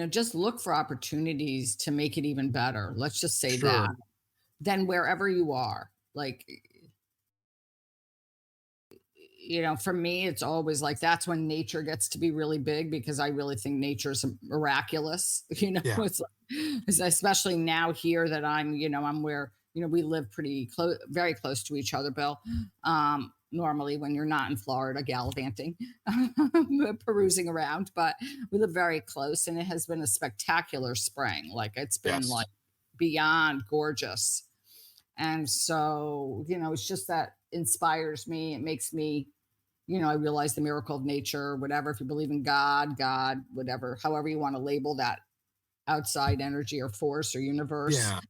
just look for opportunities to make it even better. Let's just say that. Sure. Then wherever you are, like, for me, it's always like that's when nature gets to be really big, because I really think nature's miraculous. Yeah. It's especially now here that I'm where, we live pretty close, very close to each other, Bill. Normally, when you're not in Florida gallivanting, perusing around, but we live very close, and it has been a spectacular spring. Like, it's been Yes. like beyond gorgeous. And so, it's just that inspires me. It makes me, I realize the miracle of nature, whatever, if you believe in God, whatever, however you want to label that outside energy or force or universe. Yeah.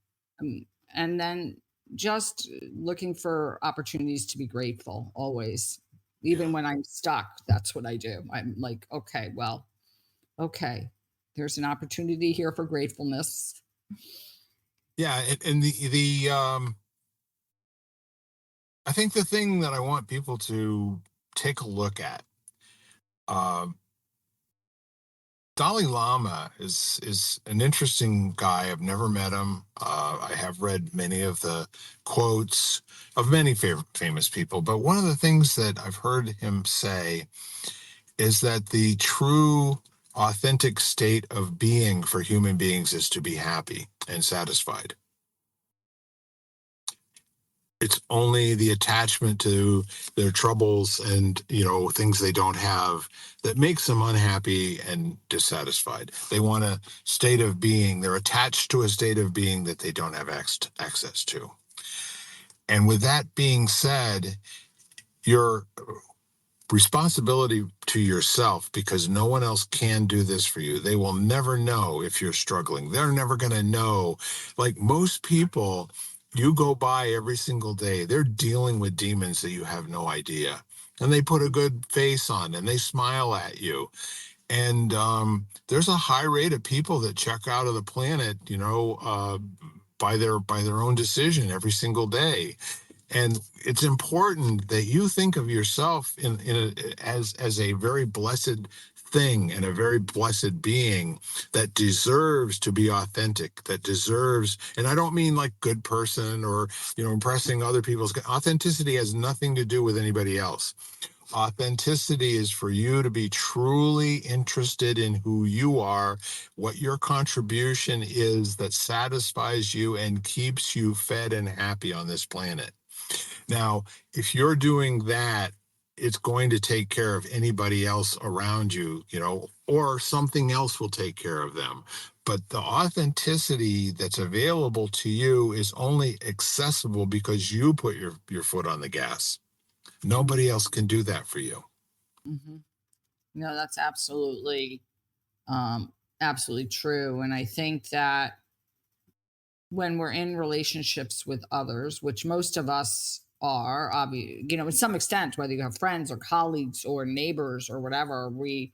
Um, and then just looking for opportunities to be grateful always. Even Yeah. when I'm stuck, that's what I do. I'm like, okay, well, okay, there's an opportunity here for gratefulness. Yeah. And I think the thing that I want people to take a look at, um, Dalai Lama is an interesting guy. I've never met him. I have read many of the quotes of many famous people, but one of the things that I've heard him say is that the true, authentic state of being for human beings is to be happy and satisfied. It's only the attachment to their troubles and things they don't have that makes them unhappy and dissatisfied. They want a state of being, they're attached to a state of being that they don't have access to. And with that being said, your responsibility to yourself, because no one else can do this for you. They will never know if you're struggling. They're never going to know. Like most people, you go by every single day, they're dealing with demons that you have no idea. and they put a good face on and they smile at you. And there's a high rate of people that check out of the planet, by their own decision every single day. And it's important that you think of yourself as a very blessed thing and a very blessed being that deserves to be authentic, that deserves, and I don't mean like good person or impressing other people's. Authenticity has nothing to do with anybody else. Authenticity is for you to be truly interested in who you are, what your contribution is that satisfies you and keeps you fed and happy on this planet. Now, if you're doing that, it's going to take care of anybody else around you, or something else will take care of them. But the authenticity that's available to you is only accessible because you put your foot on the gas. Nobody else can do that for you. Mm-hmm. No, that's um, absolutely true. And I think that when we're in relationships with others, which most of us are, in some extent, whether you have friends or colleagues or neighbors or whatever, we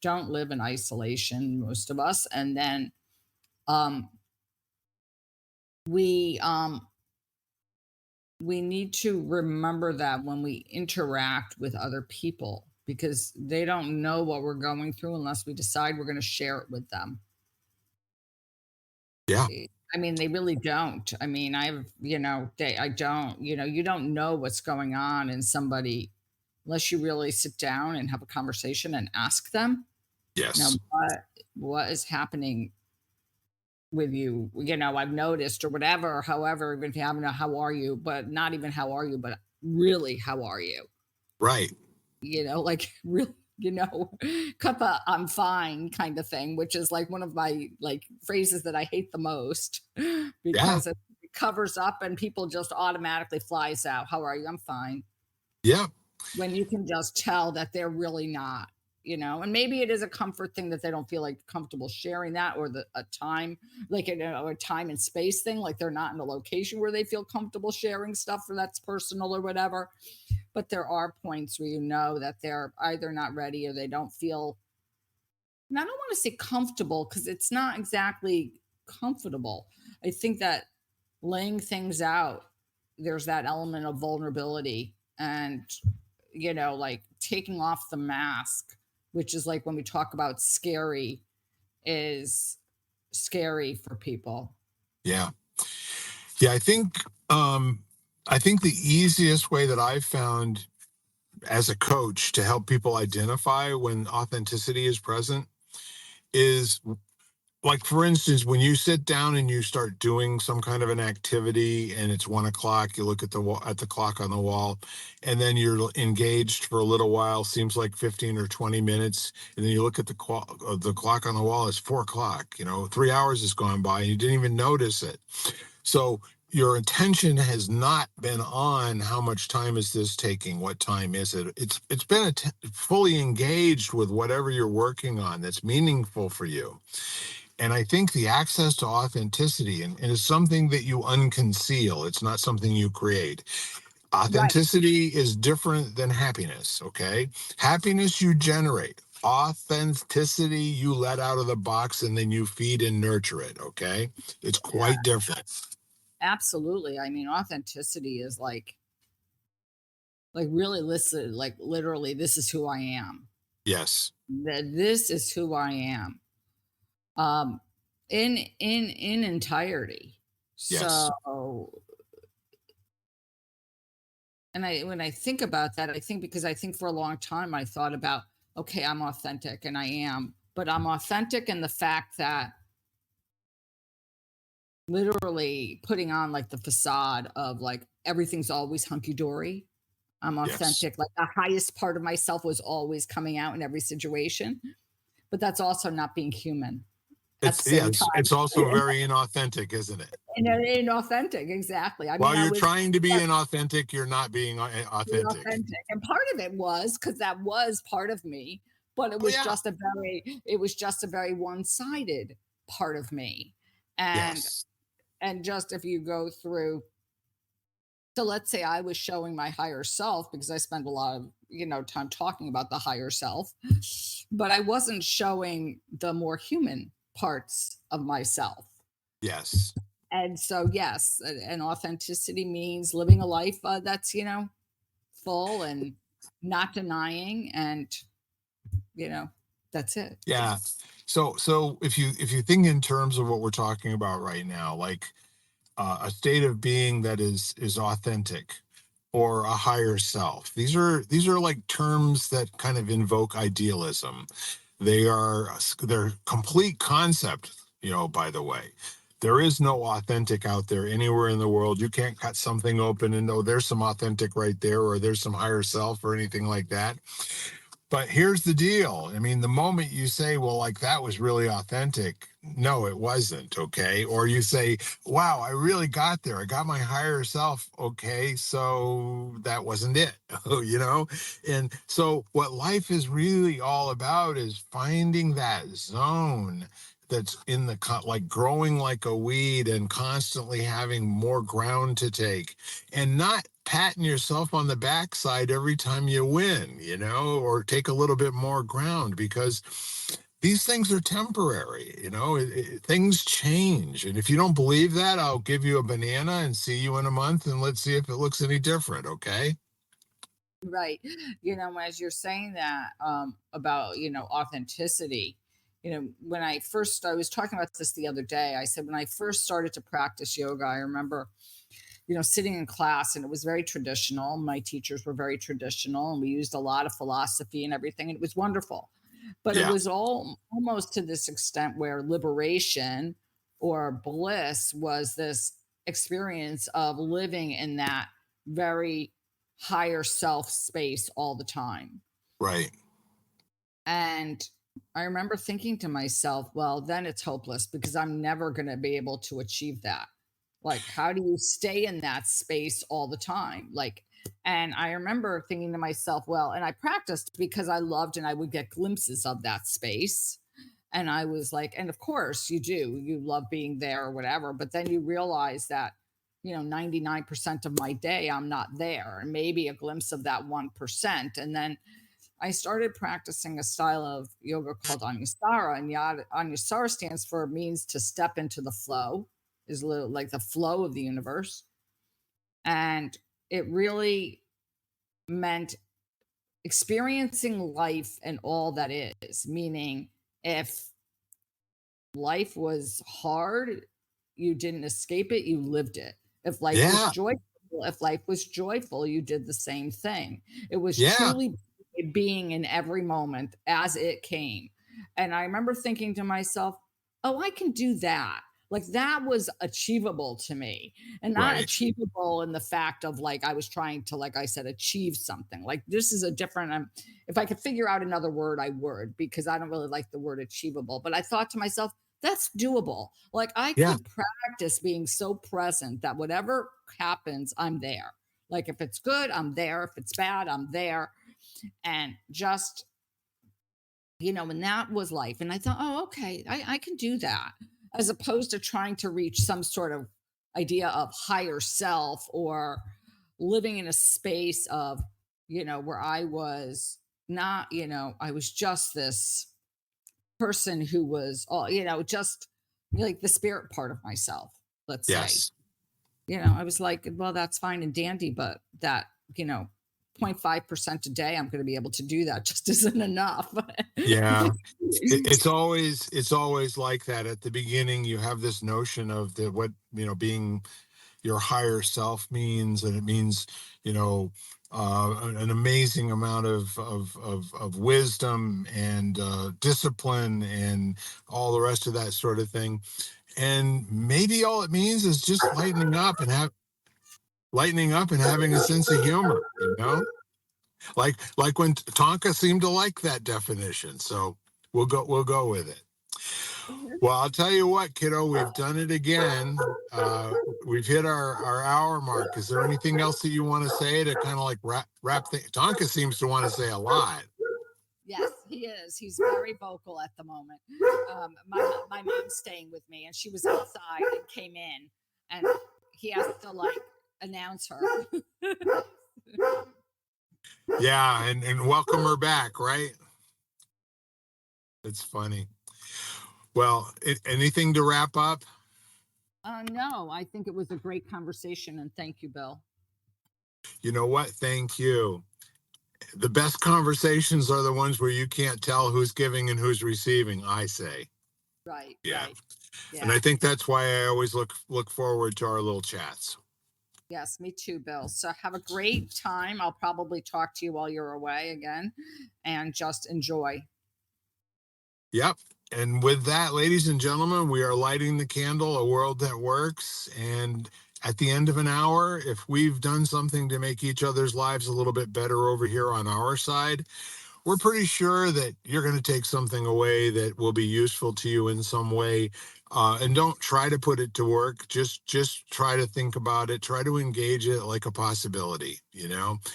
don't live in isolation, most of us. And then um, we um, we need to remember that when we interact with other people, because they don't know what we're going through unless we decide we're going to share it with them. Yeah. I mean, they really don't. I mean, I don't, you don't know what's going on in somebody unless you really sit down and have a conversation and ask them, now, Yes. what is happening with you? I've noticed or whatever. However, even if you haven't, how are you? But not even how are you, but really, how are you? Right. Like really, cuppa, I'm fine kind of thing, which is like one of my like phrases that I hate the most Yeah. because it covers up and people just automatically flies out. How are you? I'm fine. Yeah. When you can just tell that they're really not, and maybe it is a comfort thing that they don't feel like comfortable sharing that, or a time, like a time and space thing, like they're not in a location where they feel comfortable sharing stuff or that's personal or whatever. But there are points where you know that they're either not ready or they don't feel, and I don't want to say comfortable because it's not exactly comfortable. I think that laying things out, there's that element of vulnerability and, like taking off the mask, which is like when we talk about scary, is scary for people. Yeah. Yeah. I think the easiest way that I've found as a coach to help people identify when authenticity is present is, like, for instance, when you sit down and you start doing some kind of an activity and it's 1 o'clock, you look at at the clock on the wall, and then you're engaged for a little while, seems like 15 or 20 minutes, and then you look at the clock on the wall, it's 4 o'clock. 3 hours has gone by and you didn't even notice it. So your attention has not been on how much time is this taking, what time is it. It's been fully engaged with whatever you're working on that's meaningful for you. And I think the access to authenticity and is something that you unconceal. It's not something you create. Right. Authenticity is different than happiness. Okay. Happiness you generate. Authenticity you let out of the box and then you feed and nurture it. Okay. It's Yeah, quite different. absolutely. I mean, authenticity is like really listen, like literally, this is who I am. Yes. That this is who I am. Um, in entirety. Yes. So, and I when I think about that, I think because I think for a long time I thought about, okay, I'm authentic and I am, but I'm authentic in the fact that literally putting on like the facade of like everything's always hunky dory. I'm Yes. authentic. Like the highest part of myself was always coming out in every situation, but that's also not being human at the It's same yes. time. It's also very inauthentic, isn't it? And inauthentic, exactly. I mean, While I you're was trying to be inauthentic, you're not being authentic. authentic, and part of it was because that was part of me, but Oh yeah. it was just a very one-sided part of me, and Yes. just if you go through So let's say I was showing my higher self because I spend a lot of, time talking about the higher self, but I wasn't showing the more human parts of myself. Yes. And so, yes, and authenticity means living a life that's, full and not denying. And, you know, that's it. Yeah. So if you think in terms of what we're talking about right now, like a state of being that is authentic or a higher self, these are like terms that kind of invoke idealism. They're complete concept, by the way. There is no authentic out there anywhere in the world. You can't cut something open and know there's some authentic right there, or there's some higher self or anything like that. But here's the deal. I mean, the moment you say, well, like that was really authentic, no, it wasn't. Okay. Or you say, wow, I really got there. I got my higher self. Okay. So that wasn't it, you know? And so what life is really all about is finding that zone that's in the like growing like a weed and constantly having more ground to take, and not patting yourself on the backside every time you win, or take a little bit more ground, because these things are temporary. Things change. And if you don't believe that, I'll give you a banana and see you in a month and let's see if it looks any different. Okay. Right. As you're saying that about, authenticity, when I was talking about this the other day, I said, when I first started to practice yoga, I remember, sitting in class and it was very traditional. My teachers were very traditional and we used a lot of philosophy and everything. And it was wonderful. But it Yeah. was all almost to this extent where liberation or bliss was this experience of living in that very higher self space all the time. Right. And I remember thinking to myself, well, then it's hopeless because I'm never going to be able to achieve that. Like, how do you stay in that space all the time? Like, and I remember thinking to myself, well, and I practiced because I loved and I would get glimpses of that space. And I was like, and of course you do, you love being there or whatever. But then you realize that, 99% of my day, I'm not there, and maybe a glimpse of that 1%. And then I started practicing a style of yoga called Anusara, and Anusara stands for means to step into the flow, is like the flow of the universe, and it really meant experiencing life and all that is. Meaning, if life was hard, you didn't escape it, you lived it. If life was Yeah. joyful, you did the same thing. It was Yeah. truly being in every moment as it came. And I remember thinking to myself, oh, I can do that. Like that was achievable to me, and not Right. achievable in the fact of like I was trying to, like I said, achieve something. Like this is a different, if I could figure out another word, I would, because I don't really like the word achievable. But I thought to myself, that's doable. Like I Yeah. could practice being so present that whatever happens, I'm there. Like if it's good, I'm there. If it's bad, I'm there. And just, and that was life. And I thought, oh, okay, I can do that. As opposed to trying to reach some sort of idea of higher self or living in a space of, where I was not, I was just this person who was all, just like the spirit part of myself, let's say. Yes. I was like, well, that's fine and dandy, but that, 0.5% a day, I'm going to be able to do that just isn't enough. Yeah. It's always like that. At the beginning, you have this notion of what, being your higher self means, and it means, you know an amazing amount of wisdom and discipline and all the rest of that sort of thing. And maybe all it means is just lightening up and having a sense of humor, like when Tonka seemed to like that definition. So we'll go with it. Well, I'll tell you what, kiddo, we've done it again. We've hit our hour mark. Is there anything else that you want to say to kind of like wrap things? Tonka seems to want to say a lot. Yes, he is. He's very vocal at the moment. My mom's staying with me, and she was outside and came in, and he has to like announce her. Yeah, and welcome her back, right? It's funny. Well, anything to wrap up? No, I think it was a great conversation, and thank you, Bill. You know what? Thank you. The best conversations are the ones where you can't tell who's giving and who's receiving, I say. Right, Yeah. right. And Yeah. I think that's why I always look forward to our little chats. Yes, me too, Bill. So have a great time. I'll probably talk to you while you're away again, and just enjoy. Yep. And with that, ladies and gentlemen, we are lighting the candle, a world that works. And at the end of an hour, if we've done something to make each other's lives a little bit better over here on our side, we're pretty sure that you're going to take something away that will be useful to you in some way. And don't try to put it to work. Just try to think about it. Try to engage it like a possibility,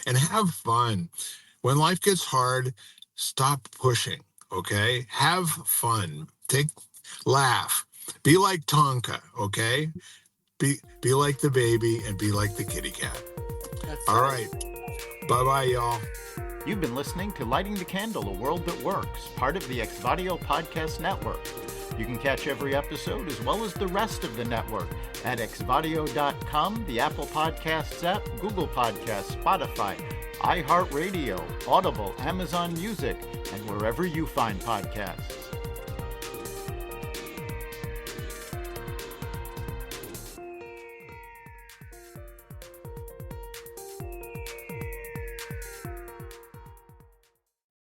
and have fun. When life gets hard, stop pushing. Okay, have fun. Laugh. Be like Tonka. Okay, be like the baby and be like the kitty cat. That's All right. right. Bye-bye, y'all. You've been listening to Lighting the Candle, a World That Works, part of the Exvadio Podcast Network. You can catch every episode as well as the rest of the network at exvadio.com, the Apple Podcasts app, Google Podcasts, Spotify, iHeartRadio, Audible, Amazon Music, and wherever you find podcasts.